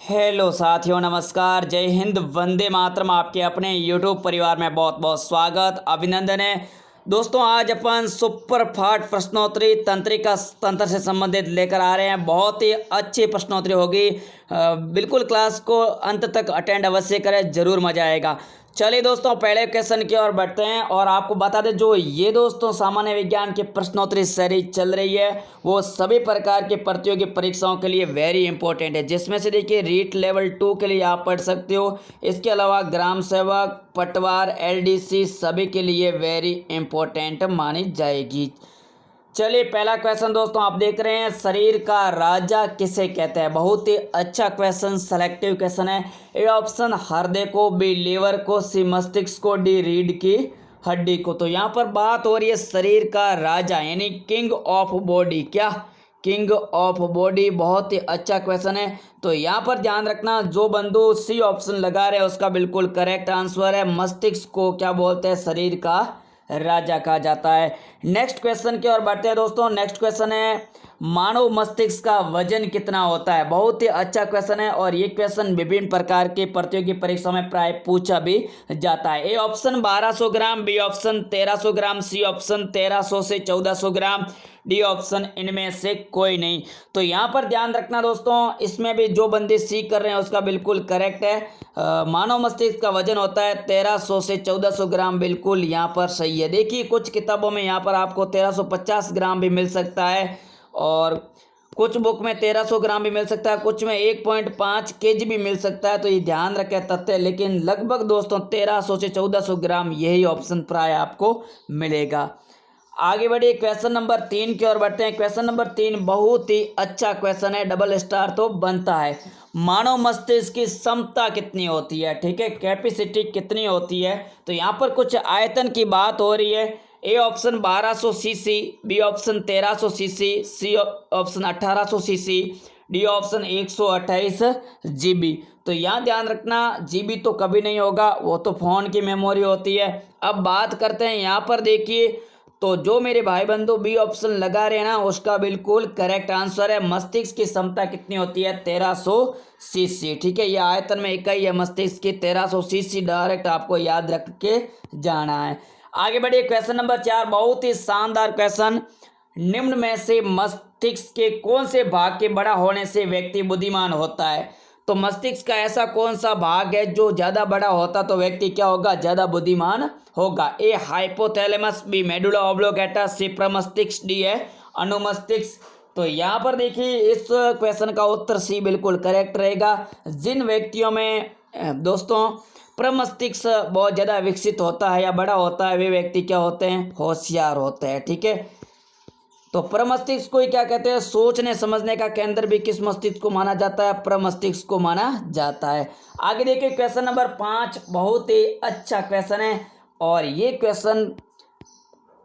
Hello साथियों, नमस्कार, जय हिंद, वंदे मातरम। आपके अपने यूट्यूब परिवार में बहुत बहुत स्वागत, अभिनंदन है। दोस्तों, आज अपन सुपर फास्ट प्रश्नोत्तरी तंत्रिका तंत्र से संबंधित लेकर आ रहे हैं। बहुत ही अच्छी प्रश्नोत्तरी होगी। बिल्कुल क्लास को अंत तक अटेंड अवश्य करें, जरूर मजा आएगा। चलिए दोस्तों, पहले क्वेश्चन की ओर बढ़ते हैं और आपको बता दें, जो ये दोस्तों सामान्य विज्ञान की प्रश्नोत्तरी सीरीज चल रही है वो सभी प्रकार की प्रतियोगी परीक्षाओं के लिए वेरी इंपॉर्टेंट है। जिसमें से देखिए, रीट लेवल 2 के लिए आप पढ़ सकते हो। इसके अलावा ग्राम सेवक, पटवार, एलडीसी सभी के लिए वेरी इंपॉर्टेंट मानी जाएगी। चलिए, पहला क्वेश्चन दोस्तों आप देख रहे हैं, शरीर का राजा किसे कहते हैं। बहुत ही अच्छा क्वेश्चन, सेलेक्टिव क्वेश्चन है। ए ऑप्शन हृदय को, बी लीवर को, सी मस्तिष्क को, डी रीढ़ की हड्डी को। तो यहाँ पर बात हो रही है शरीर का राजा यानी किंग ऑफ बॉडी। क्या? King of body. बहुत ही अच्छा क्वेश्चन है। तो यहाँ पर ध्यान रखना, जो बंधु सी ऑप्शन लगा रहे हैं उसका बिल्कुल करेक्ट आंसर है। मस्तिष्क को क्या बोलते हैं? शरीर का राजा कहा जाता है। नेक्स्ट क्वेश्चन की ओर बढ़ते हैं दोस्तों। नेक्स्ट क्वेश्चन है, मानव मस्तिष्क का वजन कितना होता है। बहुत ही अच्छा क्वेश्चन है और ये क्वेश्चन विभिन्न प्रकार के प्रतियोगी परीक्षाओं में प्राय पूछा भी जाता है। A option 1200 gram, B option 1300 gram, C option 1300 से 1400 ग्राम, डी ऑप्शन इनमें से कोई नहीं। तो यहाँ पर ध्यान रखना दोस्तों, इसमें भी जो बंदे सी कर रहे हैं उसका बिल्कुल करेक्ट है। मानव मस्तिष्क का वजन होता है 1300 से 1400 ग्राम, बिल्कुल यहाँ पर सही है। देखिए, कुछ किताबों में यहाँ पर आपको 1350 ग्राम भी मिल सकता है और कुछ बुक में 1300 ग्राम भी मिल सकता है, कुछ में 1.5 केजी भी मिल सकता है। तो ये ध्यान रखें तथ्य, लेकिन लगभग दोस्तों 1300 से 1400 ग्राम यही ऑप्शन प्राय आपको मिलेगा। आगे बढ़िए, क्वेश्चन नंबर 3 की ओर बढ़ते हैं। क्वेश्चन नंबर 3 बहुत ही अच्छा क्वेश्चन है, डबल स्टार तो बनता है। मानव मस्तिष्क की क्षमता कितनी होती है? ठीक है, कैपेसिटी कितनी होती है? तो यहाँ पर कुछ आयतन की बात हो रही है। A option 1200 CC, B option 1300 CC, C option 1800 CC, D option 128 GB. तो यहाँ ध्यान रखना, जीबी तो कभी नहीं होगा, वो तो फ़ोन की मेमोरी होती है। अब बात करते हैं, यहाँ पर देखिए, तो जो मेरे भाई बंधु बी ऑप्शन लगा रहे हैं ना, उसका बिल्कुल करेक्ट आंसर है। मस्तिष्क की क्षमता कितनी होती है? 1300 सीसी। ठीक है, ये आयतन में इकाई है मस्तिष्क की 1300 सीसी, डायरेक्ट आपको याद रख के जाना है। आगे बढ़िए, क्वेश्चन नंबर 4 बहुत ही शानदार क्वेश्चन। निम्न में से मस्तिष्क के कौन से भाग के बड़ा होने से व्यक्ति बुद्धिमान होता है? तो मस्तिष्क का ऐसा कौन सा भाग है जो ज़्यादा बड़ा होता तो व्यक्ति क्या होगा? ज़्यादा बुद्धिमान होगा। ए हाइपोथैलेमस, बी मेडुला ऑब्लोंगेटा, सी प्रमस्तिष्क, डी है अनुमस्तिष्क। तो यहाँ पर देखिए, इस क्वेश्चन का उत्तर सी बिल्कुल करेक्ट रहेगा। जिन व्यक्तियों में दोस्तों प्रमस्तिष्क बहुत ज़्यादा विकसित होता है या बड़ा होता है, वे व्यक्ति क्या होते हैं? होशियार होते हैं। ठीक है, तो प्रमस्तिष्क को ही क्या कहते हैं? सोचने समझने का केंद्र भी किस मस्तिष्क को माना जाता है? प्रमस्तिष्क को माना जाता है। आगे देखिए, क्वेश्चन नंबर 5 बहुत ही अच्छा क्वेश्चन है और ये क्वेश्चन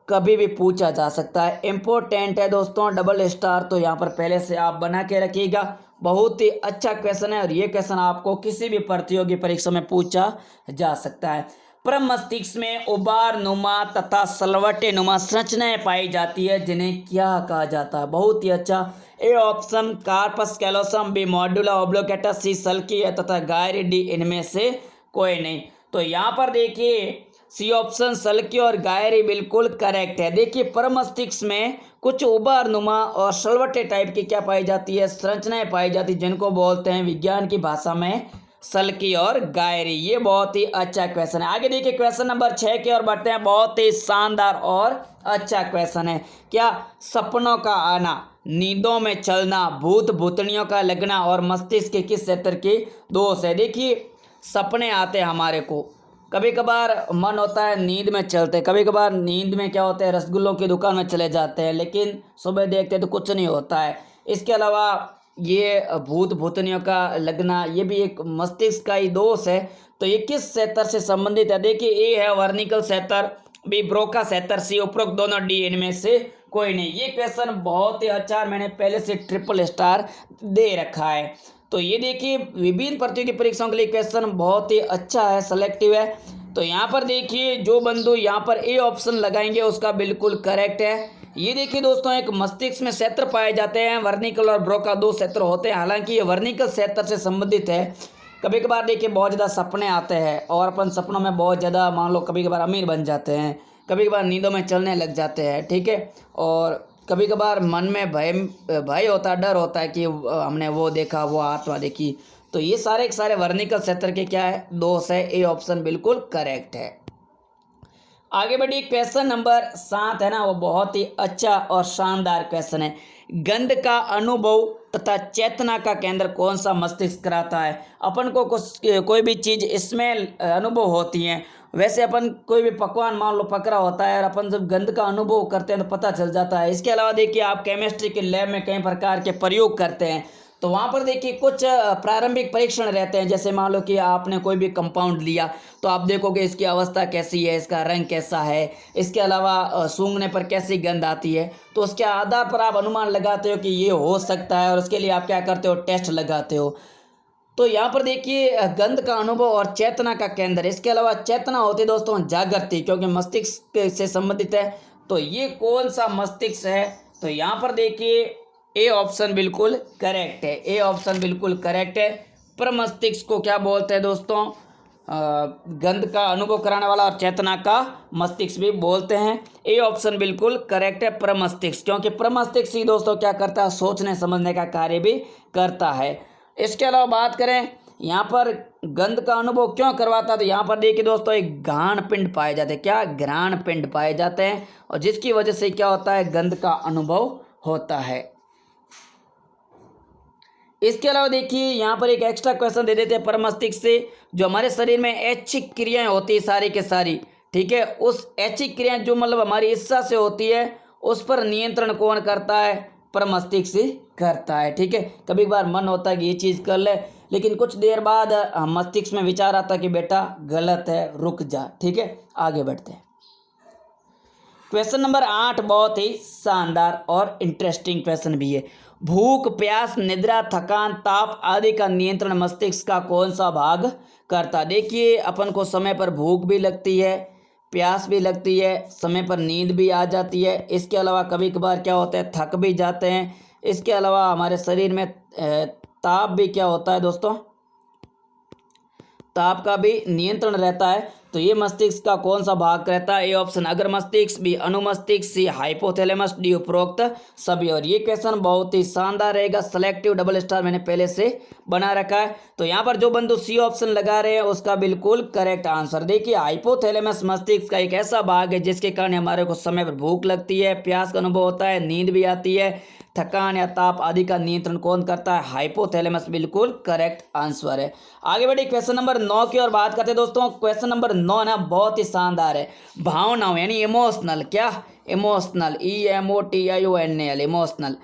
कभी भी पूछा जा सकता है, इंपॉर्टेंट है दोस्तों, डबल स्टार तो यहाँ पर पहले से आप बना के रखिएगा। बहुत ही अच्छा क्वेश्चन है और ये क्वेश्चन आपको किसी भी प्रतियोगी परीक्षा में पूछा जा सकता है। प्रमस्तिष्क में उबार नुमा तथा सलवटे नुमा संरचनाएं पाई जाती है, जिन्हें क्या कहा जाता है? बहुत ही अच्छा। A option corpus callosum, B medulla oblongata, C sulci है तथा गायरी, डी इनमें से कोई नहीं। तो यहाँ पर देखिए, सी ऑप्शन सल्की और गायरी बिल्कुल करेक्ट है। देखिए, प्रमस्तिष्क में कुछ उबार नुमा और सलवटे टाइप की क्या पाई जाती है? संरचनाएं पाई जाती है, जिनको बोलते हैं विज्ञान की भाषा में सल्की और गायरी। ये बहुत ही अच्छा क्वेश्चन है। आगे देखिए, क्वेश्चन नंबर 6 की ओर बढ़ते हैं। बहुत ही शानदार और अच्छा क्वेश्चन है। क्या? सपनों का आना, नींदों में चलना, भूत भूतनियों का लगना और मस्तिष्क के किस क्षेत्र की दोष है? देखिए, सपने आते हैं हमारे को, कभी कभार मन होता है नींद में चलते, कभी कभार नींद में क्या होता है, रसगुल्लों की दुकान में चले जाते हैं, लेकिन सुबह देखते हैं तो कुछ नहीं होता है। इसके अलावा ये भूत भूतनियों का लगना, ये भी एक मस्तिष्क का ही दोष है। तो ये किस क्षेत्र से संबंधित है? देखिए, ए है वर्निकल क्षेत्र, बी ब्रोका क्षेत्र, सी उपरोक्त दोनों, डी इनमें से कोई नहीं। ये क्वेश्चन बहुत ही अच्छा, मैंने पहले से ट्रिपल स्टार दे रखा है। तो ये देखिए, विभिन्न प्रतियोगी परीक्षाओं के लिए क्वेश्चन बहुत ही अच्छा है, सेलेक्टिव है। तो यहाँ पर देखिए, जो बंधु यहाँ पर ए ऑप्शन लगाएंगे उसका बिल्कुल करेक्ट है। ये देखिए दोस्तों, एक मस्तिष्क में क्षेत्र पाए जाते हैं, वर्निकल और ब्रोका दो क्षेत्र होते हैं। हालांकि ये वर्निकल क्षेत्र से संबंधित है। कभी कभार देखिए बहुत ज़्यादा सपने आते हैं और अपन सपनों में बहुत ज़्यादा मान लो कभी कभार अमीर बन जाते हैं, कभी कभार नींदों में चलने लग जाते हैं, ठीक है। और कभी कभार मन में भय भय होता है, डर होता है कि हमने वो देखा, वो आत्मा देखी। तो ये सारे के सारे वर्निकल क्षेत्र के क्या है, दोष है। ए ऑप्शन बिल्कुल करेक्ट है। आगे बढ़िए, क्वेश्चन नंबर 7 है ना, वो बहुत ही अच्छा और शानदार क्वेश्चन है। गंध का अनुभव तथा चेतना का केंद्र कौन सा मस्तिष्क कराता है। अपन को कुछ कोई भी चीज़ स्मेल अनुभव होती है, वैसे अपन कोई भी पकवान मान लो पकड़ा होता है और अपन जब गंध का अनुभव करते हैं तो पता चल जाता है। इसके अलावा देखिए, आप केमिस्ट्री के लैब में कई प्रकार के प्रयोग करते हैं, तो वहाँ पर देखिए कुछ प्रारंभिक परीक्षण रहते हैं। जैसे मान लो कि आपने कोई भी कंपाउंड लिया, तो आप देखोगे इसकी अवस्था कैसी है, इसका रंग कैसा है, इसके अलावा सूंघने पर कैसी गंध आती है। तो उसके आधार पर आप अनुमान लगाते हो कि ये हो सकता है, और उसके लिए आप क्या करते हो, टेस्ट लगाते हो। तो यहाँ पर देखिए गंध का अनुभव और चेतना का केंद्र, इसके अलावा चेतना होती है दोस्तों जागृति, क्योंकि मस्तिष्क से संबंधित है। तो ये कौन सा मस्तिष्क है, तो यहाँ पर देखिए ए ऑप्शन बिल्कुल करेक्ट है। ए ऑप्शन बिल्कुल करेक्ट है। प्रमस्तिष्क को क्या बोलते हैं दोस्तों, गंध का अनुभव कराने वाला और चेतना का मस्तिष्क भी बोलते हैं। ए ऑप्शन बिल्कुल करेक्ट है, प्रमस्तिष्क, क्योंकि प्रमस्तिष्क ही दोस्तों क्या करता है, सोचने समझने का कार्य भी करता है। इसके अलावा बात करें यहाँ पर गंध का अनुभव क्यों करवाता है, तो यहाँ पर देखिए दोस्तों एक घ्राण पिंड पाए जाते हैं। क्या, घ्राण पिंड पाए जाते हैं, और जिसकी वजह से क्या होता है, गंध का अनुभव होता है। इसके अलावा देखिए यहाँ पर एक एक्स्ट्रा क्वेश्चन दे देते हैं प्रमस्तिष्क से, जो हमारे शरीर में ऐच्छिक क्रियाएं होती है सारी के सारी, ठीक है, उस ऐच्छिक क्रियाएं जो मतलब हमारी इच्छा से होती है, उस पर नियंत्रण कौन करता है, प्रमस्तिष्क से करता है, ठीक है। कभी कभार मन होता है कि ये चीज़ कर ले, लेकिन कुछ देर बाद मस्तिष्क में विचार आता है कि बेटा गलत है, रुक जा, ठीक है। आगे बढ़ते हैं। क्वेश्चन नंबर 8 बहुत ही शानदार और इंटरेस्टिंग क्वेश्चन भी है। भूख, प्यास, निद्रा, थकान, ताप आदि का नियंत्रण मस्तिष्क का कौन सा भाग करता। देखिए अपन को समय पर भूख भी लगती है, प्यास भी लगती है, समय पर नींद भी आ जाती है। इसके अलावा कभी कभार क्या होता है, थक भी जाते हैं। इसके अलावा हमारे शरीर में ताप भी क्या होता है दोस्तों, ताप का भी नियंत्रण रहता है। तो ये मस्तिष्क का कौन सा भाग रहता है, ए ऑप्शन अग्र मस्तिष्क, बी अनुमस्तिष्क, सी हाइपोथैलेमस, डी उपरोक्त सभी। और ये क्वेश्चन बहुत ही शानदार रहेगा, सेलेक्टिव डबल स्टार मैंने पहले से बना रखा है। तो यहाँ पर जो बंधु सी ऑप्शन लगा रहे हैं उसका बिल्कुल करेक्ट आंसर। देखिए हाइपोथैलेमस मस्तिष्क का एक ऐसा भाग है जिसके कारण हमारे को समय पर भूख लगती है, प्यास का अनुभव होता है, नींद भी आती है, थकान या ताप आदि का नियंत्रण कौन करता है, हाइपोथैलेमस बिल्कुल करेक्ट आंसर है। आगे बढ़िए क्वेश्चन नंबर 9 की ओर बात करते हैं दोस्तों। क्वेश्चन नंबर 9 ना बहुत ही शानदार है। भावनाओं यानी इमोशनल, क्या, इमोशनल, EMOTIONAL, इमोशनल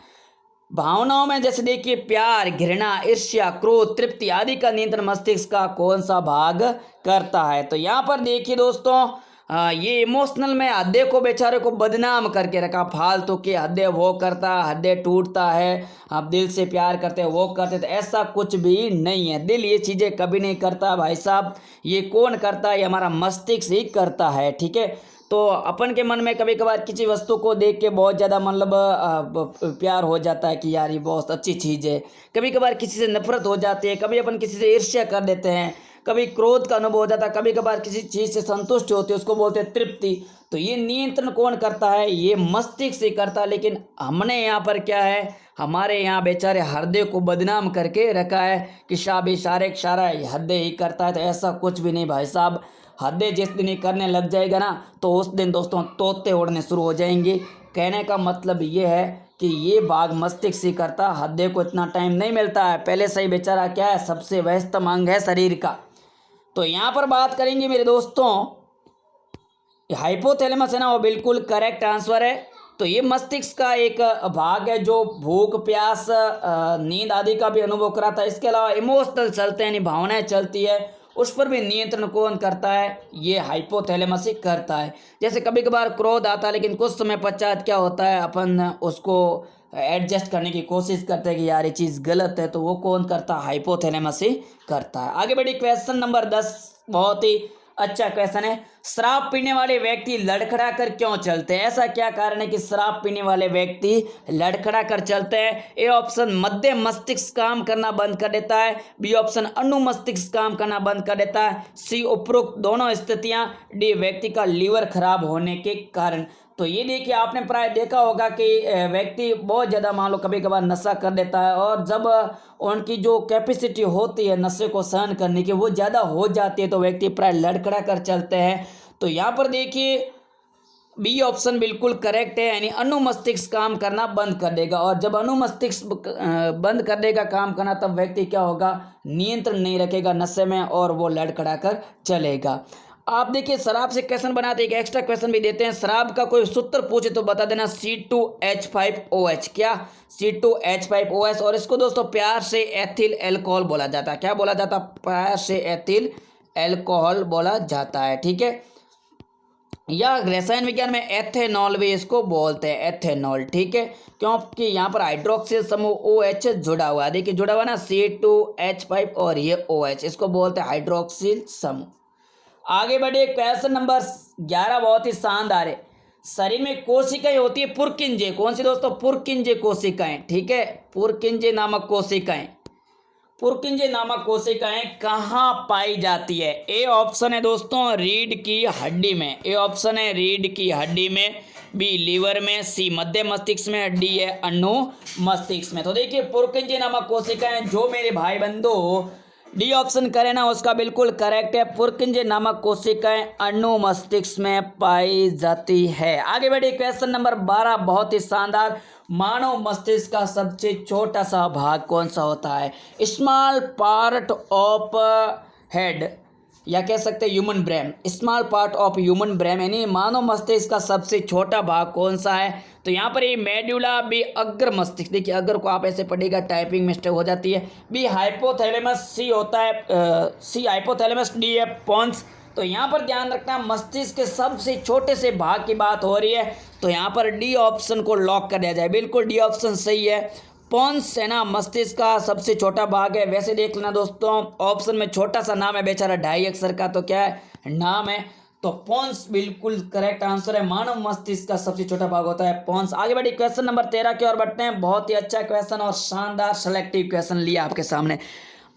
भावनाओं में जैसे देखिए प्यार, घृणा, ईर्ष्या, क्रोध, तृप्ति आदि का नियंत्रण मस्तिष्क का कौन सा भाग करता है। तो यहाँ पर देखिए दोस्तों ये इमोशनल में हृदय को बेचारे को बदनाम करके रखा, फालतू के हृदय वो करता, हृदय टूटता है, आप दिल से प्यार करते हैं वो करते, तो ऐसा कुछ भी नहीं है। दिल ये चीज़ें कभी नहीं करता भाई साहब। ये कौन करता है, ये हमारा मस्तिष्क ही करता है, ठीक है। तो अपन के मन में कभी कभार किसी वस्तु को देख के बहुत ज़्यादा मतलब प्यार हो जाता है कि यार ये बहुत अच्छी चीज़ है। कभी कभार किसी से नफरत हो जाती है, कभी अपन किसी से ईर्ष्या कर देते हैं, कभी क्रोध का अनुभव हो जाता है, कभी कभार किसी चीज़ से संतुष्ट होते हैं, उसको बोलते हैं तृप्ति। तो ये नियंत्रण कौन करता है, ये मस्तिष्क से करता है। लेकिन हमने यहाँ पर क्या है, हमारे यहाँ बेचारे हृदय को बदनाम करके रखा है कि शाबी सारे सारा हृदय ही करता है। तो ऐसा कुछ भी नहीं भाई साहब। हृदय जिस दिन ही करने लग जाएगा ना, तो उस दिन दोस्तों तोते उड़ने शुरू हो जाएंगे। कहने का मतलब ये है कि ये भाग मस्तिष्क से करता, हृदय को इतना टाइम नहीं मिलता है। पहले से ही बेचारा क्या है, सबसे व्यस्तम अंग है शरीर का। तो यहाँ पर बात करेंगे मेरे दोस्तों, हाइपोथैलेमस है ना, वो बिल्कुल करेक्ट आंसर है। तो ये मस्तिष्क का एक भाग है जो भूख, प्यास, नींद आदि का भी अनुभव कराता है। इसके अलावा इमोशनल चलते हैं, यानी भावनाएं चलती है, उस पर भी नियंत्रण कौन करता है, ये हाइपोथैलेमस ही करता है। जैसे कभी कभार क्रोध आता है, लेकिन कुछ समय पश्चात क्या होता है, अपन उसको एडजस्ट करने की कोशिश करते हैं कि यार ये चीज़ गलत है, तो वो कौन करता है, हाइपोथैलेमस ही करता है। आगे बढ़ी क्वेश्चन नंबर 10 बहुत ही अच्छा क्वेश्चन है, शराब पीने वाले व्यक्ति लड़खड़ा कर क्यों चलते हैं? ऐसा क्या कारण है कि शराब पीने वाले व्यक्ति लड़खड़ा कर चलते हैं? ए ऑप्शन मध्य मस्तिष्क काम करना बंद कर देता है, बी ऑप्शन अनुमस्तिष्क काम करना बंद कर देता है, सी उपरोक्त दोनों स्थितियां, डी व्यक्ति का लीवर खराब होने के कारण। तो ये देखिए, आपने प्राय देखा होगा कि व्यक्ति बहुत ज़्यादा मान लो कभी कभार नशा कर देता है, और जब उनकी जो कैपेसिटी होती है नशे को सहन करने की वो ज़्यादा हो जाती है, तो व्यक्ति प्राय लड़खड़ा कर चलते हैं। तो यहाँ पर देखिए बी ऑप्शन बिल्कुल करेक्ट है, यानी अनुमस्तिष्क काम करना बंद कर देगा, और जब अनुमस्तिष्क बंद कर देगा काम करना, तब व्यक्ति क्या होगा, नियंत्रण नहीं रखेगा नशे में और वो लड़खड़ा कर चलेगा। आप देखिए शराब से क्वेश्चन बनाते एक एक्स्ट्रा क्वेश्चन भी देते हैं, शराब का कोई सूत्र पूछे तो बता देना C2H5OH। क्या? C2H5OH। और इसको दोस्तों प्यार से एथिल एल्कोहल बोला जाता है। क्या बोला जाता है? प्यार से एथिल एल्कोहल बोला जाता है। ठीक है, या रसायन विज्ञान में एथेनॉल भी इसको बोलते हैं, एथेनॉल। ठीक है, क्योंकि यहाँ पर हाइड्रोक्सिल समूह OH जुड़ा हुआ है। देखिए जुड़ा हुआ ना, C2H5 और ये OH, इसको बोलते हैं हाइड्रोक्सिल समूह। आगे बढ़े, क्वेश्चन नंबर 11 बहुत ही शानदार है। शरीर में कोशिकाएं होती है पुरकिंजे, कौन सी दोस्तों? पुरकिंजे कोशिकाएं। ठीक है, पुरकिंजे नामक कोशिकाएं, पुरकिंजे नामक कोशिकाएं कहाँ पाई जाती है? ए ऑप्शन है दोस्तों रीढ़ की हड्डी में, ए ऑप्शन है रीढ़ की हड्डी में, बी लीवर में, सी मध्य मस्तिष्क में, डी है अनुमस्तिष्क में। तो देखिए पुरकिंजे नामक कोशिकाएं, जो मेरे भाई बंधु डी ऑप्शन करें ना उसका बिल्कुल करेक्ट है। पुरकिंजे नामक कोशिकाएं अनुमस्तिष्क में पाई जाती है। आगे बढ़िए, क्वेश्चन नंबर 12 बहुत ही शानदार। मानव मस्तिष्क का सबसे छोटा सा भाग कौन सा होता है? स्मॉल पार्ट ऑफ हेड, या कह सकते हैं human brain, small part of human brain, यानी मानव मस्तिष्क का सबसे छोटा भाग कौन सा है? तो यहाँ पर ये मेडुला, बी अग्र मस्तिष्क, देखिए अग्र को आप ऐसे पढ़ेगा टाइपिंग मिस्टेक हो जाती है, बी हाइपोथैलेमस, सी होता है सी हाइपोथैलेमस, डी है पोन्स। तो यहाँ पर ध्यान रखना मस्तिष्क के सबसे छोटे से भाग की बात हो रही है, तो यहाँ पर डी ऑप्शन को लॉक कर दिया जाए। बिल्कुल डी ऑप्शन सही है। पोन्स है ना मस्तिष्क का सबसे छोटा भाग है। वैसे देख लेना दोस्तों, ऑप्शन में छोटा सा नाम है बेचारा, 2.5 अक्षर का, तो क्या है नाम है, तो पोन्स बिल्कुल करेक्ट आंसर है। मानव मस्तिष्क का सबसे छोटा भाग होता है पोन्स। आगे बढ़ी क्वेश्चन नंबर 13 की ओर बढ़ते हैं। बहुत ही अच्छा क्वेश्चन और शानदार सेलेक्टिव क्वेश्चन लिया आपके सामने।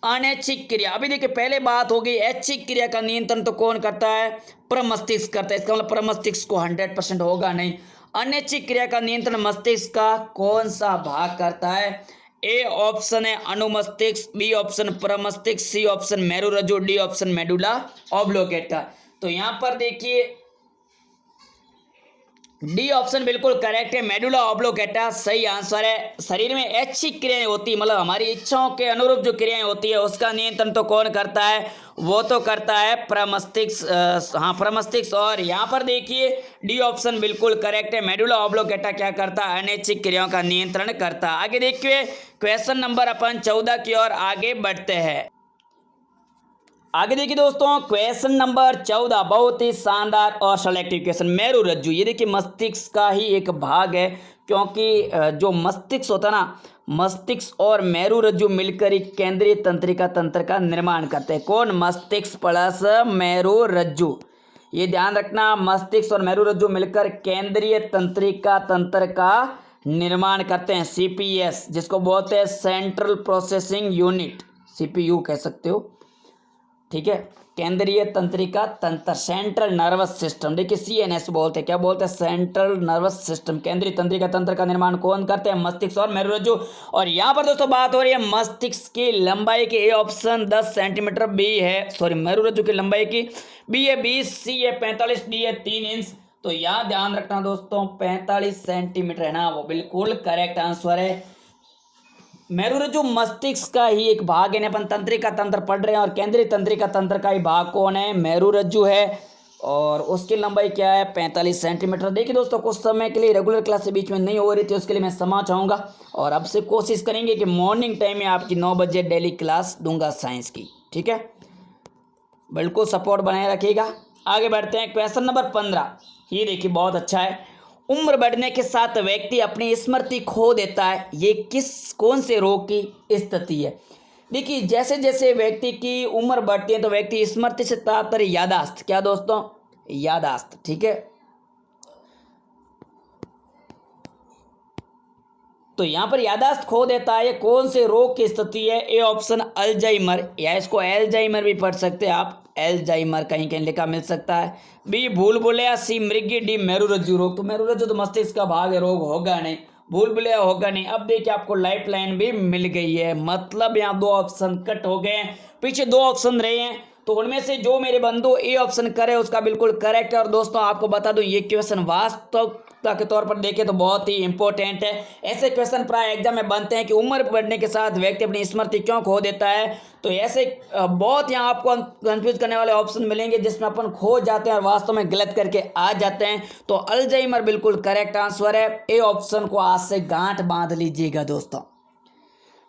अनैच्छिक क्रिया, अभी देखिए पहले बात हो गई ऐच्छिक क्रिया का नियंत्रण तो कौन करता है? प्रमस्तिष्क करता है। इसका मतलब प्रमस्तिष्क को 100% होगा नहीं। अनैच्छिक क्रिया का नियंत्रण मस्तिष्क का कौन सा भाग करता है? ए ऑप्शन है अनुमस्तिष्क, बी ऑप्शन प्रमस्तिष्क, सी ऑप्शन मेरुरज्जु, डी ऑप्शन मेडुला ऑब्लोंगेटा। तो यहां पर देखिए डी ऑप्शन बिल्कुल करेक्ट है, मेडुला ऑब्लोंगेटा सही आंसर है। शरीर में ऐच्छिक क्रियाएं होती है, मतलब हमारी इच्छाओं के अनुरूप जो क्रियाएं होती है उसका नियंत्रण तो कौन करता है? वो तो करता है प्रमस्तिष्क, हाँ प्रमस्तिष्क। और यहाँ पर देखिए डी ऑप्शन बिल्कुल करेक्ट है, मेडुला ऑब्लोंगेटा क्या करता है? अनैच्छिक क्रियाओं का नियंत्रण करता है। आगे देखिए क्वेश्चन नंबर अपन 14 की ओर आगे बढ़ते हैं। आगे देखिए दोस्तों क्वेश्चन नंबर 14 बहुत ही शानदार और सेलेक्टिव क्वेश्चन। मेरुरज्जु, ये देखिए मस्तिष्क का ही एक भाग है, क्योंकि जो मस्तिष्क होता है ना, मस्तिष्क और मेरुरज्जु मिलकर एक केंद्रीय तंत्रिका तंत्र का निर्माण करते हैं। कौन? मस्तिष्क प्लस मेरुरज्जु। ये ध्यान रखना, मस्तिष्क और मेरुरज्जु मिलकर केंद्रीय तंत्रिका तंत्र का निर्माण करते हैं। CPS जिसको बोलते हैं सेंट्रल प्रोसेसिंग यूनिट, CPU कह सकते हो। ठीक है, केंद्रीय तंत्रिका तंत्र, सेंट्रल नर्वस सिस्टम, देखिए CNS बोलते हैं। क्या बोलते हैं? Central nervous system. केंद्रीय तंत्रिका तंत्र का निर्माण कौन करते हैं? मस्तिष्क और मेरुरज्जु। और यहाँ पर दोस्तों बात हो रही है मस्तिष्क की लंबाई की। ए ऑप्शन 10 सेंटीमीटर, बी है सॉरी मेरुरज्जु की लंबाई की, बी है 20, सी है 45, डी है 3 इंच। तो यहाँ ध्यान रखना दोस्तों 45 सेंटीमीटर है ना, वो बिल्कुल करेक्ट आंसर है। मेरुरज्जु मस्तिष्क का ही एक भाग है। अपन तंत्रिका तंत्र पढ़ रहे हैं और केंद्रीय तंत्रिका तंत्र का ही भाग कौन है? मेरुरज्जु है। और उसकी लंबाई क्या है? 45 सेंटीमीटर। देखिए दोस्तों कुछ समय के लिए रेगुलर क्लास से बीच में नहीं हो रही थी, उसके लिए मैं क्षमा चाहूँगा, और अब से कोशिश करेंगे कि मॉर्निंग टाइम में आपकी 9 बजे डेली क्लास दूंगा साइंस की। ठीक है, बिल्कुल सपोर्ट बनाए रखिएगा। आगे बढ़ते हैं क्वेश्चन नंबर 15। ये देखिए बहुत अच्छा है। उम्र बढ़ने के साथ व्यक्ति अपनी स्मृति खो देता है, ये कौन से रोग की स्थिति है? देखिए जैसे जैसे व्यक्ति की उम्र बढ़ती है तो व्यक्ति स्मृति से तात्पर्य यादाश्त, क्या दोस्तों, यादाश्त, ठीक है। तो यहाँ पर यादाश्त खो देता है। ये कौन से रोग की स्थिति है? ए ऑप्शन अल्जाइमर, या इसको एल्जाइमर भी पढ़ सकते हैं आप, एल्जाइमर कहीं कहीं लिखा मिल सकता है। बी भूल भुलैया, सी मृगी, डी मेरुरज्जु रोग। तो मेरुरज्जु तो मस्तिष्क का भाग है, रोग होगा नहीं, भूल भुलैया होगा नहीं। अब देखिए आपको लाइफ लाइन भी मिल गई है, मतलब यहाँ दो ऑप्शन कट हो गए हैं, पीछे दो ऑप्शन रहे हैं, तो उनमें से जो मेरे बंधु ए ऑप्शन करे उसका बिल्कुल करेक्ट है। और दोस्तों आपको बता दूं ये क्वेश्चन वास्तविकता के तौर पर देखें तो बहुत ही इंपॉर्टेंट है। ऐसे क्वेश्चन प्राय एग्जाम में बनते हैं कि उम्र बढ़ने के साथ व्यक्ति अपनी स्मृति क्यों खो देता है। तो ऐसे बहुत यहाँ आपको कंफ्यूज करने वाले ऑप्शन मिलेंगे जिसमें अपन खो जाते हैं और वास्तव में गलत करके आ जाते हैं। तो अल्जाइमर बिल्कुल करेक्ट आंसर है। ए ऑप्शन को आज से गांठ बांध लीजिएगा दोस्तों,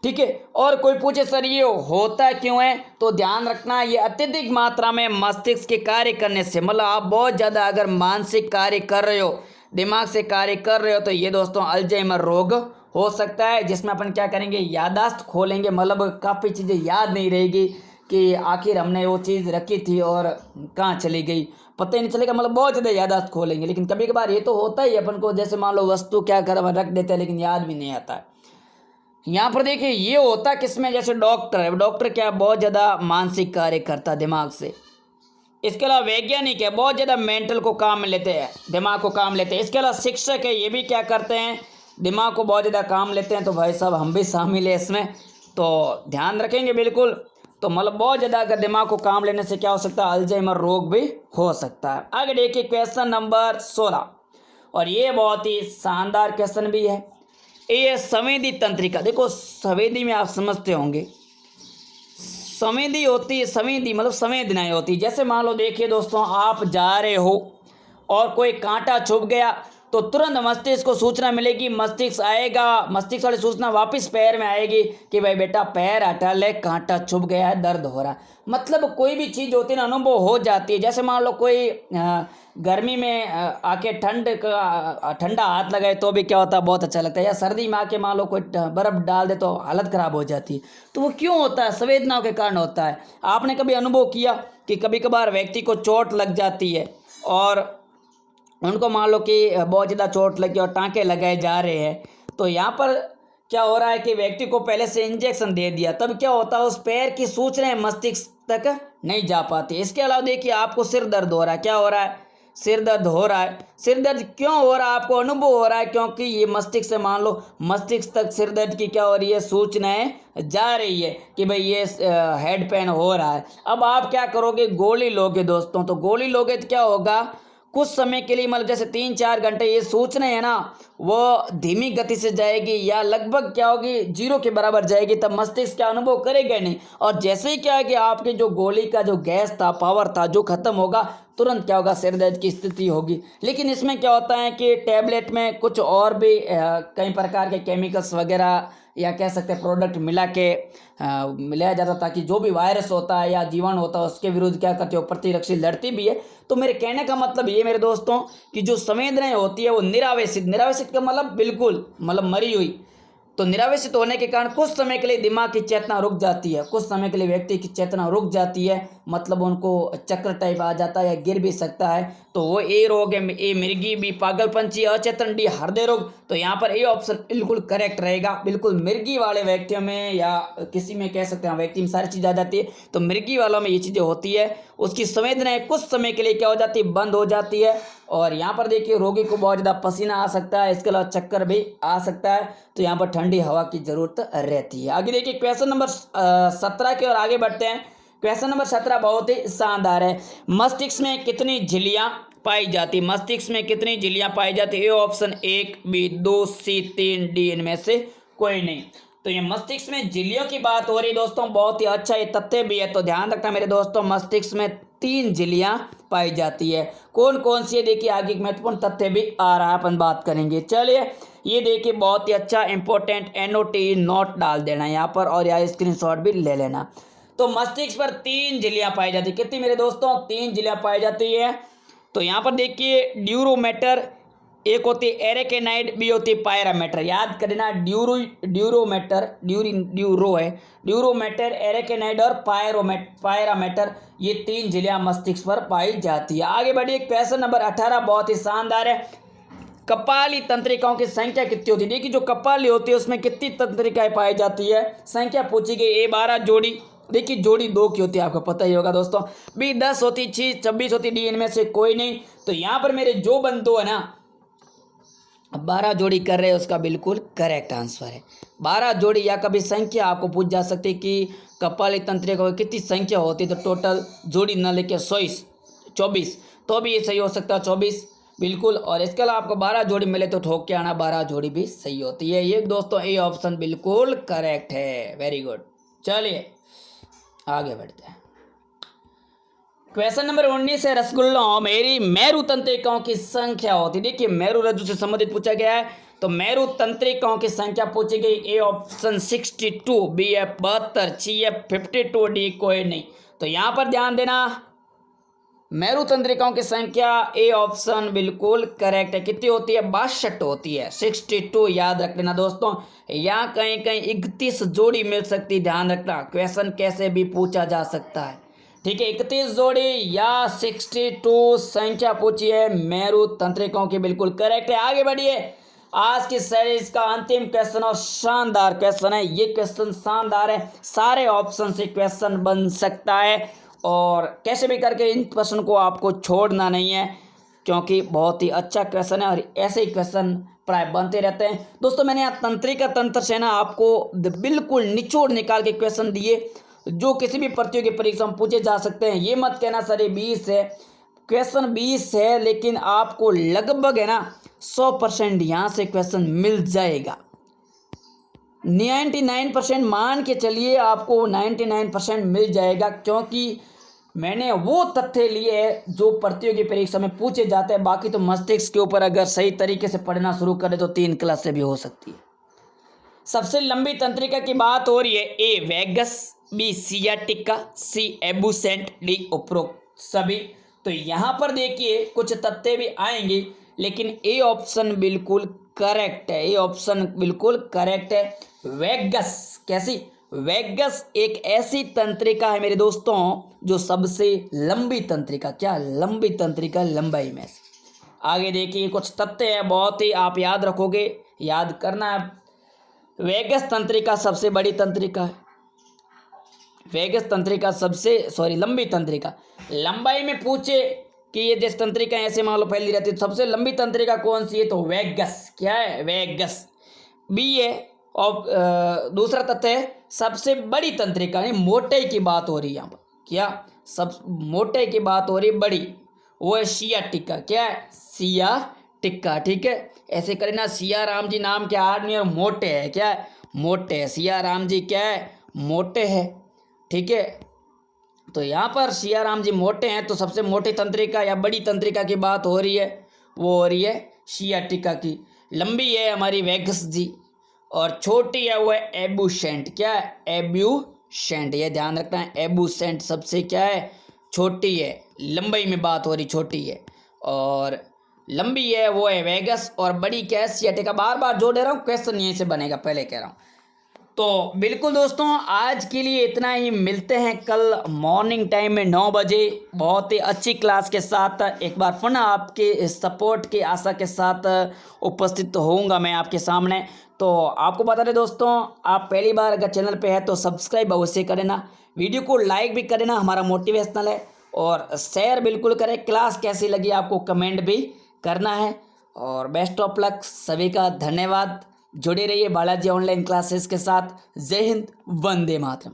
ठीक है। और कोई पूछे सर ये होता क्यों है, तो ध्यान रखना ये अत्यधिक मात्रा में मस्तिष्क के कार्य करने से, मतलब आप बहुत ज़्यादा अगर मानसिक कार्य कर रहे हो, दिमाग से कार्य कर रहे हो, तो ये दोस्तों अल्जाइमर रोग हो सकता है, जिसमें अपन क्या करेंगे, यादाश्त खोलेंगे, मतलब काफ़ी चीज़ें याद नहीं रहेगी कि आखिर हमने वो चीज़ रखी थी और कहाँ चली गई, पता ही नहीं चलेगा, मतलब बहुत ज़्यादा यादाश्त खोलेंगे। लेकिन कभी कभार ये तो होता ही अपन को, जैसे मान लो वस्तु क्या कर रख देते हैं लेकिन याद भी नहीं आता है। यहाँ पर देखिए ये होता किसमें, जैसे डॉक्टर है, डॉक्टर क्या बहुत ज़्यादा मानसिक कार्य करता है दिमाग से। इसके अलावा वैज्ञानिक है, बहुत ज़्यादा मेंटल को काम में लेते हैं, दिमाग को काम लेते हैं। इसके अलावा शिक्षक है, ये भी क्या करते हैं, दिमाग को बहुत ज़्यादा काम लेते हैं। तो भाई साहब हम भी शामिल है इसमें, तो ध्यान रखेंगे बिल्कुल। तो मतलब बहुत ज़्यादा अगर दिमाग को काम लेने से क्या हो सकता है, अल्जाइमर रोग भी हो सकता है। आगे देखिए क्वेश्चन नंबर 16, और ये बहुत ही शानदार क्वेश्चन भी है। ये संवेदी तंत्रिका, देखो संवेदी में आप समझते होंगे, संवेदी होती है, संवेदी मतलब संवेदनाएं होती है। जैसे मान लो देखिए दोस्तों आप जा रहे हो और कोई कांटा चुभ गया तो तुरंत मस्तिष्क को सूचना मिलेगी, मस्तिष्क आएगा, मस्तिष्क वाली सूचना वापस पैर में आएगी कि भाई बेटा पैर हटा ले, कांटा चुभ गया है, दर्द हो रहा है। मतलब कोई भी चीज़ होती है ना, अनुभव हो जाती है। जैसे मान लो कोई गर्मी में आके ठंडा हाथ लगाए तो भी क्या होता है, बहुत अच्छा लगता है। या सर्दी में आके मान लो कोई बर्फ़ डाल दे तो हालत ख़राब हो जाती है। तो वो क्यों होता है, संवेदनाओं के कारण होता है। आपने कभी अनुभव किया कि कभी कभार व्यक्ति को चोट लग जाती है और उनको मान लो कि बहुत ज़्यादा चोट लगी और टाँके लगाए जा रहे हैं, तो यहाँ पर क्या हो रहा है कि व्यक्ति को पहले से इंजेक्शन दे दिया, तब क्या होता है उस पैर की सूचनाएं मस्तिष्क तक नहीं जा पाती। इसके अलावा देखिए आपको सिर दर्द हो रहा है, क्या हो रहा है, सिर दर्द हो रहा है। सिर दर्द क्यों हो रहा है, आपको अनुभव हो रहा है क्योंकि ये मस्तिष्क से, मान लो मस्तिष्क तक सिर दर्द की क्या हो रही है, सूचनाएं जा रही है कि भाई ये हेड पेन हो रहा है। अब आप क्या करोगे, गोली लोगे दोस्तों। तो गोली लोगे तो क्या होगा, कुछ समय के लिए, मतलब जैसे 3-4 घंटे ये सूचना है ना वो धीमी गति से जाएगी या लगभग क्या होगी, जीरो के बराबर जाएगी, तब मस्तिष्क क्या अनुभव करेगा नहीं। और जैसे ही क्या है कि आपकी जो गोली का जो गैस था, पावर था, जो खत्म होगा, तुरंत क्या होगा, सिर दर्द की स्थिति होगी। लेकिन इसमें क्या होता है कि टैबलेट में कुछ और भी कई प्रकार के केमिकल्स वगैरह या कह सकते हैं प्रोडक्ट मिला के मिलाया जाता, ताकि जो भी वायरस होता है या जीवाणु होता है उसके विरुद्ध क्या करती है, प्रतिरक्षी लड़ती भी है। तो मेरे कहने का मतलब ये मेरे दोस्तों कि जो संवेदनाएं होती है वो निरावेशित, निरावेशित का मतलब बिल्कुल मतलब मरी हुई। तो निरावेशित होने के कारण कुछ समय के लिए दिमाग की चेतना रुक जाती है, कुछ समय के लिए व्यक्ति की चेतना रुक जाती है, मतलब उनको चक्कर टाइप आ जाता है या गिर भी सकता है। तो वो ए रोग है, ए मिर्गी, बी पागलपंची, अचेतन, डी हृदय रोग। तो यहाँ पर ए ऑप्शन बिल्कुल करेक्ट रहेगा। बिल्कुल मिर्गी वाले व्यक्तियों में या किसी में कह सकते हैं व्यक्ति में सारी चीज़ आ जाती है, तो मिर्गी वालों में ये चीज़ें होती है। उसकी संवेदनाएं कुछ समय के लिए क्या हो जाती है, बंद हो जाती है। और यहाँ पर देखिए रोगी को बहुत ज़्यादा पसीना आ सकता है, इसके अलावा चक्कर भी आ सकता है। तो यहाँ पर ठंडी हवा की ज़रूरत रहती है। आगे देखिए क्वेश्चन नंबर 17 की ओर आगे बढ़ते हैं। क्वेश्चन नंबर 17 बहुत ही शानदार है। मस्तिष्क में कितनी झिल्लियाँ पाई जाती, मस्तिष्क में कितनी झिल्लियाँ पाई जाती? A option 1, B 2, C 3, D इनमें से कोई नहीं। तो ये मस्तिष्क में झिल्लियों की बात हो रही दोस्तों, बहुत ही अच्छा ये तथ्य भी है। तो ध्यान रखना मेरे दोस्तों, मस्तिष्क में 3 झिल्लियाँ पाई जाती है। कौन कौन सी है देखिए, आगे एक महत्वपूर्ण तथ्य भी आ रहा है, अपन बात करेंगे। चलिए ये देखिए बहुत ही अच्छा इंपॉर्टेंट NOT नोट डाल देना यहाँ पर, और या स्क्रीनशॉट भी ले लेना। तो मस्तिष्क पर 3 झिल्लियाँ पाई जाती है। कितनी मेरे दोस्तों? 3 झिल्लियाँ पाई जाती है। तो यहाँ पर देखिए ड्यूरोमेटर, एक होती है एरेकेनाइड, बी होती है पायरामेटर। याद करना ड्यूरोमेटर, एरेकेनाइड और पायरामेटर, ये 3 झिल्लियां मस्तिष्क पर पाई जाती है। आगे बढ़िए, क्वेश्चन नंबर 18 बहुत ही शानदार है। कपाली तंत्रिकाओं की संख्या कितनी होती है? देखिए जो कपाली होती है उसमें कितनी तंत्रिकाएं पाई जाती है, संख्या पूछी गई। ए 12 जोड़ी, देखिए जोड़ी 2 की होती है, आपको पता ही होगा दोस्तों। बी 10 होती, सी 26 होती, डी इनमें से कोई नहीं। तो यहाँ पर मेरे जो बंधु है ना 12 जोड़ी कर रहे हैं, उसका बिल्कुल करेक्ट आंसर है 12 जोड़ी। या कभी संख्या आपको पूछ जा सकती है कि कपाली तंत्रिकाओं की कितनी संख्या होती है, तो टोटल जोड़ी न लेके 24, तो भी ये सही हो सकता है 24 बिल्कुल। और इसके अलावा आपको 12 जोड़ी मिले तो ठोक के आना, 12 जोड़ी भी सही होती है। ये दोस्तों ए ऑप्शन बिल्कुल करेक्ट है, वेरी गुड। चलिए आगे बढ़ते हैं। क्वेश्चन नंबर 19 है, रसगुल्लों मेरी मेरु तंत्रिकाओं की संख्या होती है। देखिए मेरु रज्जु से संबंधित पूछा गया है, तो मेरु तंत्रिकाओं की संख्या पूछी गई। ए ऑप्शन 62, बी है 72, सी है 52, डी कोई नहीं। तो यहाँ पर ध्यान देना, मेरु तंत्रिकाओं की संख्या ए ऑप्शन बिल्कुल करेक्ट है। कितनी होती है? 62 होती है, 62 याद रख लेना दोस्तों। यहाँ कहीं कहीं 31 जोड़ी मिल सकती है, ध्यान रखना, क्वेश्चन कैसे भी पूछा जा सकता है, ठीक है। 31 जोड़ी या 62 संख्या पूछी है मेरु तंत्रिकाओं की, बिल्कुल करेक्ट है। आगे बढ़िए, आज की सीरीज का अंतिम क्वेश्चन और शानदार क्वेश्चन है। ये क्वेश्चन शानदार है, सारे ऑप्शन से क्वेश्चन बन सकता है, और कैसे भी करके इन क्वेश्चन को आपको छोड़ना नहीं है, क्योंकि बहुत ही अच्छा क्वेश्चन है और ऐसे ही क्वेश्चन प्राय बनते रहते हैं दोस्तों। मैंने यहाँ तंत्रिका तंत्र से ना आपको बिल्कुल निचोड़ निकाल के क्वेश्चन दिए, जो किसी भी प्रतियोगी परीक्षा में पूछे जा सकते हैं। ये मत कहना सर ये 20 है, क्वेश्चन 20 है, लेकिन आपको लगभग है ना 100% यहाँ से क्वेश्चन मिल जाएगा। 99% मान के चलिए, आपको 99% मिल जाएगा, क्योंकि मैंने वो तथ्य लिए हैं जो प्रतियोगी परीक्षा में पूछे जाते हैं। बाकी तो मस्तिष्क के ऊपर अगर सही तरीके से पढ़ना शुरू करें तो 3 क्लास से भी हो सकती है। सबसे लंबी तंत्रिका की बात हो रही है। ए वेगस, बी सियाटिका, सी एबुसेंट, डी उपरोक्त सभी। तो यहाँ पर देखिए कुछ तथ्य भी आएंगे, लेकिन ए ऑप्शन बिल्कुल करेक्ट है, ए ऑप्शन बिल्कुल करेक्ट है। वेगस, कैसी? वेगस एक ऐसी तंत्रिका है मेरे दोस्तों जो सबसे लंबी तंत्रिका, क्या लंबी तंत्रिका लंबाई में से। आगे देखिए कुछ तथ्य है, बहुत ही आप याद रखोगे, याद करना है। वेगस तंत्रिका सबसे बड़ी तंत्रिका है, वेगस तंत्रिका लंबी तंत्रिका। लंबाई में पूछे कि ये जिस तंत्रिका ऐसे मान लो फैली रहती है, सबसे लंबी तंत्रिका कौन सी है? तो वेगस, क्या है? वेगस। बी है। और दूसरा तथ्य है सबसे बड़ी तंत्रिका, यानी मोटाई की बात हो रही है यहाँ पर, क्या सब मोटाई की बात हो रही है, बड़ी, वो है सियाटिका। क्या है? सियाटिका, ठीक है। ऐसे करें ना, सिया राम जी नाम के आदमी और मोटे है, क्या है? मोटे है। सिया राम जी क्या है? मोटे है, ठीक है। तो यहाँ पर सिया राम जी मोटे हैं, तो सबसे मोटी तंत्रिका या बड़ी तंत्रिका की बात हो रही है, वो हो रही है सियाटिका की। लंबी है हमारी वेगस जी, और छोटी है वो है एबुसेंट। क्या है? एबुसेंट, ये ध्यान रखना है, एबुसेंट सबसे क्या है? छोटी है, लंबाई में बात हो रही, छोटी है। और लंबी है वो है वेगस, और बड़ी क्या है? सियाटिका। बार बार जोड़ दे रहा हूँ, क्वेश्चन यहीं से बनेगा, पहले कह रहा हूँ। तो बिल्कुल दोस्तों आज के लिए इतना ही, मिलते हैं कल मॉर्निंग टाइम में 9 बजे बहुत ही अच्छी क्लास के साथ। एक बार पुनः आपके सपोर्ट की आशा के साथ उपस्थित होऊंगा मैं आपके सामने। तो आपको बता दें दोस्तों, आप पहली बार अगर चैनल पे है तो सब्सक्राइब अवश्य करें, वीडियो को लाइक भी करें, हमारा मोटिवेशनल है, और शेयर बिल्कुल करें। क्लास कैसी लगी आपको कमेंट भी करना है, और बेस्ट ऑफ लक सभी का, धन्यवाद। जुड़े रहिए बालाजी ऑनलाइन क्लासेस के साथ। जय हिंद, वंदे मातरम।